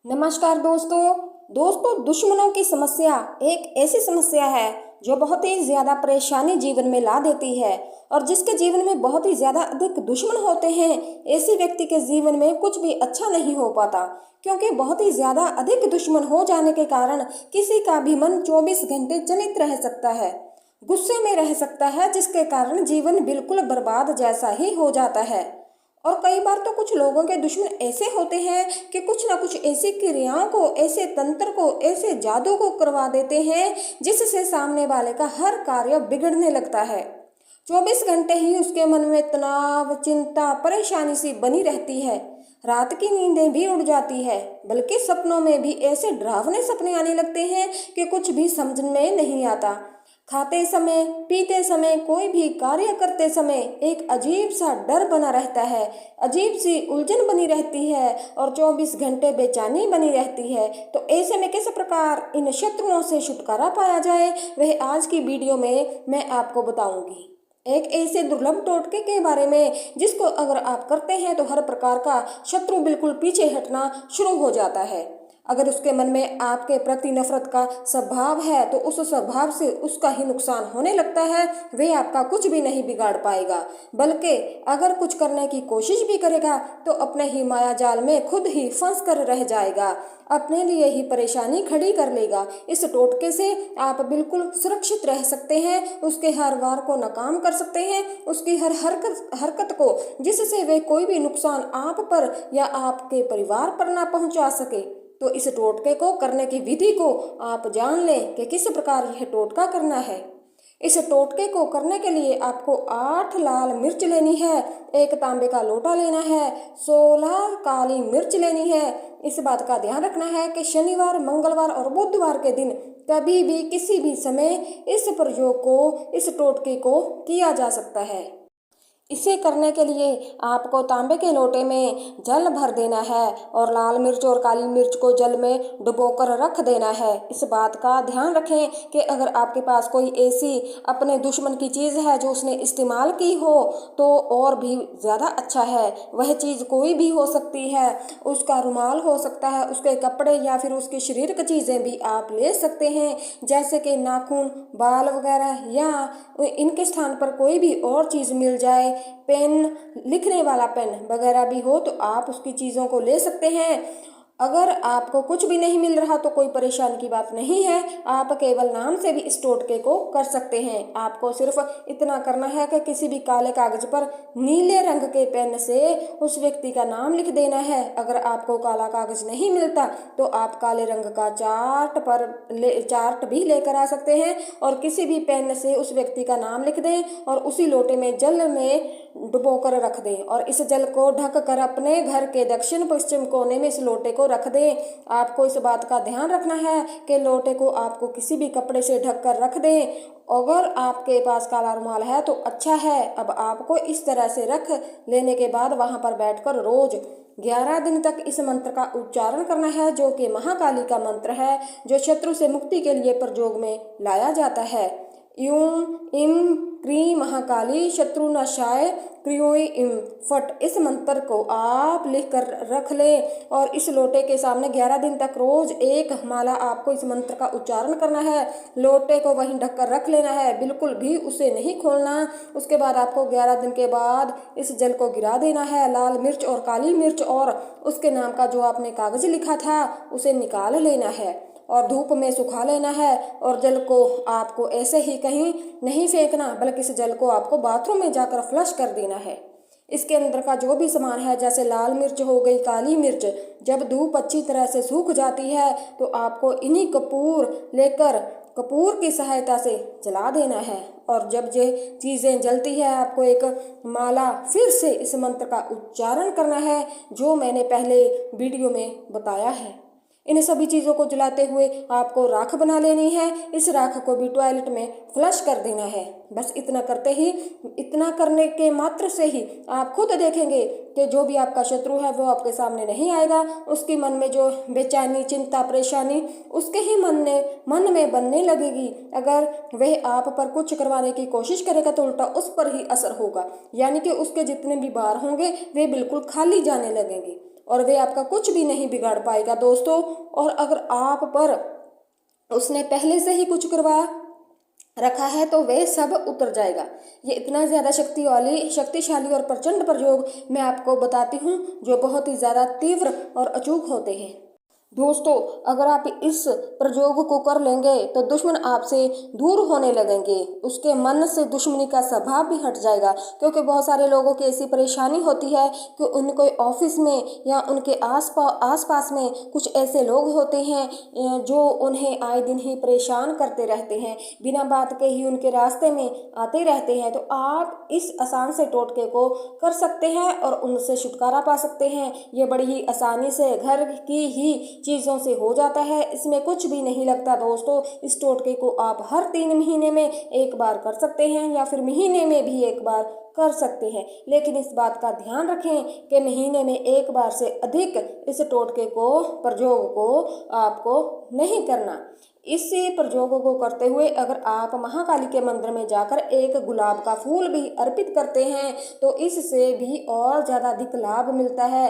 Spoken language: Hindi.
नमस्कार दोस्तों दुश्मनों की समस्या एक ऐसी समस्या है जो बहुत ही ज़्यादा परेशानी जीवन में ला देती है और जिसके जीवन में बहुत ही ज़्यादा अधिक दुश्मन होते हैं ऐसे व्यक्ति के जीवन में कुछ भी अच्छा नहीं हो पाता, क्योंकि बहुत ही ज़्यादा अधिक दुश्मन हो जाने के कारण किसी का भी मन 24 घंटे चलित रह सकता है, गुस्से में रह सकता है, जिसके कारण जीवन बिल्कुल बर्बाद जैसा ही हो जाता है। और कई बार तो कुछ लोगों के दुश्मन ऐसे होते हैं कि कुछ ना कुछ ऐसी क्रियाओं को, ऐसे तंत्र को, ऐसे जादू को करवा देते हैं जिससे सामने वाले का हर कार्य बिगड़ने लगता है। 24 घंटे ही उसके मन में तनाव, चिंता, परेशानी सी बनी रहती है। रात की नींदें भी उड़ जाती है, बल्कि सपनों में भी ऐसे डरावने सपने आने लगते हैं कि कुछ भी समझ में नहीं आता। खाते समय, पीते समय, कोई भी कार्य करते समय एक अजीब सा डर बना रहता है, अजीब सी उलझन बनी रहती है और 24 घंटे बेचैनी बनी रहती है। तो ऐसे में किस प्रकार इन शत्रुओं से छुटकारा पाया जाए, वह आज की वीडियो में मैं आपको बताऊंगी। एक ऐसे दुर्लभ टोटके के बारे में जिसको अगर आप करते हैं तो हर प्रकार का शत्रु बिल्कुल पीछे हटना शुरू हो जाता है। अगर उसके मन में आपके प्रति नफरत का स्वभाव है तो उस स्वभाव से उसका ही नुकसान होने लगता है। वे आपका कुछ भी नहीं बिगाड़ पाएगा, बल्कि अगर कुछ करने की कोशिश भी करेगा तो अपने ही माया जाल में खुद ही फंस कर रह जाएगा, अपने लिए ही परेशानी खड़ी कर लेगा। इस टोटके से आप बिल्कुल सुरक्षित रह सकते हैं, उसके हर वार को नाकाम कर सकते हैं, उसकी हर हरकत को, जिससे वे कोई भी नुकसान आप पर या आपके परिवार पर ना पहुंचा सके। तो इस टोटके को करने की विधि को आप जान लें कि किस प्रकार यह टोटका करना है। इस टोटके को करने के लिए आपको 8 लाल मिर्च लेनी है, एक तांबे का लोटा लेना है, 16 काली मिर्च लेनी है। इस बात का ध्यान रखना है कि शनिवार, मंगलवार और बुधवार के दिन कभी भी किसी भी समय इस प्रयोग को, इस टोटके को किया जा सकता है। इसे करने के लिए आपको तांबे के लोटे में जल भर देना है और लाल मिर्च और काली मिर्च को जल में डुबोकर रख देना है। इस बात का ध्यान रखें कि अगर आपके पास कोई ऐसी अपने दुश्मन की चीज़ है जो उसने इस्तेमाल की हो तो और भी ज़्यादा अच्छा है। वह चीज़ कोई भी हो सकती है, उसका रुमाल हो सकता है, उसके कपड़े या फिर उसके शरीर की चीज़ें भी आप ले सकते हैं, जैसे कि नाखून, बाल वगैरह, या इनके स्थान पर कोई भी और चीज़ मिल जाए, पेन, लिखने वाला पेन वगैरह भी हो तो आप उसकी चीज़ों को ले सकते हैं। अगर आपको कुछ भी नहीं मिल रहा तो कोई परेशानी की बात नहीं है, आप केवल नाम से भी इस टोटके को कर सकते हैं। आपको सिर्फ इतना करना है कि किसी भी काले कागज पर नीले रंग के पेन से उस व्यक्ति का नाम लिख देना है। अगर आपको काला कागज नहीं मिलता तो आप काले रंग का चार्ट भी लेकर आ सकते हैं और किसी भी पेन से उस व्यक्ति का नाम लिख दें और उसी लोटे में जल में डुबोकर रख दें और इस जल को ढक कर अपने घर के दक्षिण पश्चिम कोने में इस लोटे को रख दें। आपको इस बात का ध्यान रखना है कि लोटे को आपको किसी भी कपड़े से ढक कर रख दें। अगर आपके पास काला रुमाल है तो अच्छा है। अब आपको इस तरह से रख लेने के बाद वहां पर बैठकर रोज 11 दिन तक इस मंत्र का उच्चारण करना है, जो कि महाकाली का मंत्र है, जो शत्रु से मुक्ति के लिए प्रयोग में लाया जाता है। यूं इम क्री महाकाली शत्रुनाशाय क्रियोई इम फट, इस मंत्र को आप लिख कर रख लें और इस लोटे के सामने 11 दिन तक रोज एक माला आपको इस मंत्र का उच्चारण करना है। लोटे को वहीं ढक कर रख लेना है, बिल्कुल भी उसे नहीं खोलना। उसके बाद आपको 11 दिन के बाद इस जल को गिरा देना है। लाल मिर्च और काली मिर्च और उसके नाम का जो आपने कागज लिखा था उसे निकाल लेना है और धूप में सुखा लेना है। और जल को आपको ऐसे ही कहीं नहीं फेंकना, बल्कि इस जल को आपको बाथरूम में जाकर फ्लश कर देना है। इसके अंदर का जो भी सामान है, जैसे लाल मिर्च हो गई, काली मिर्च, जब धूप अच्छी तरह से सूख जाती है तो आपको इन्हीं कपूर लेकर कपूर की सहायता से जला देना है। और जब ये चीज़ें जलती है आपको एक माला फिर से इस मंत्र का उच्चारण करना है, जो मैंने पहले वीडियो में बताया है। इन सभी चीज़ों को जलाते हुए आपको राख बना लेनी है। इस राख को भी टॉयलेट में फ्लश कर देना है। बस इतना करते ही, इतना करने के मात्र से ही आप खुद देखेंगे कि जो भी आपका शत्रु है वो आपके सामने नहीं आएगा। उसके मन में जो बेचैनी, चिंता, परेशानी उसके ही मन में बनने लगेगी। अगर वह आप पर कुछ करवाने की कोशिश करेगा तो उल्टा उस पर ही असर होगा, यानी कि उसके जितने भी बार होंगे वे बिल्कुल खाली जाने लगेंगे। और वे आपका कुछ भी नहीं बिगाड़ पाएगा दोस्तों। और अगर आप पर उसने पहले से ही कुछ करवा रखा है तो वे सब उतर जाएगा। ये इतना ज़्यादा शक्तिशाली और प्रचंड प्रयोग मैं आपको बताती हूँ जो बहुत ही ज़्यादा तीव्र और अचूक होते हैं। दोस्तों, अगर आप इस प्रयोग को कर लेंगे तो दुश्मन आपसे दूर होने लगेंगे, उसके मन से दुश्मनी का स्वभाव भी हट जाएगा। क्योंकि बहुत सारे लोगों की ऐसी परेशानी होती है कि उनके ऑफिस में या उनके आसपास में कुछ ऐसे लोग होते हैं जो उन्हें आए दिन ही परेशान करते रहते हैं, बिना बात के ही उनके रास्ते में आते रहते हैं। तो आप इस आसान से टोटके को कर सकते हैं और उनसे छुटकारा पा सकते हैं। ये बड़ी ही आसानी से घर की ही चीज़ों से हो जाता है, इसमें कुछ भी नहीं लगता दोस्तों। इस टोटके को आप हर 3 महीने में एक बार कर सकते हैं या फिर महीने में भी एक बार कर सकते हैं। लेकिन इस बात का ध्यान रखें कि महीने में एक बार से अधिक इस टोटके को प्रयोग को आपको नहीं करना। इसी प्रयोग को करते हुए अगर आप महाकाली के मंदिर में जाकर एक गुलाब का फूल भी अर्पित करते हैं तो इससे भी और ज़्यादा अधिक लाभ मिलता है।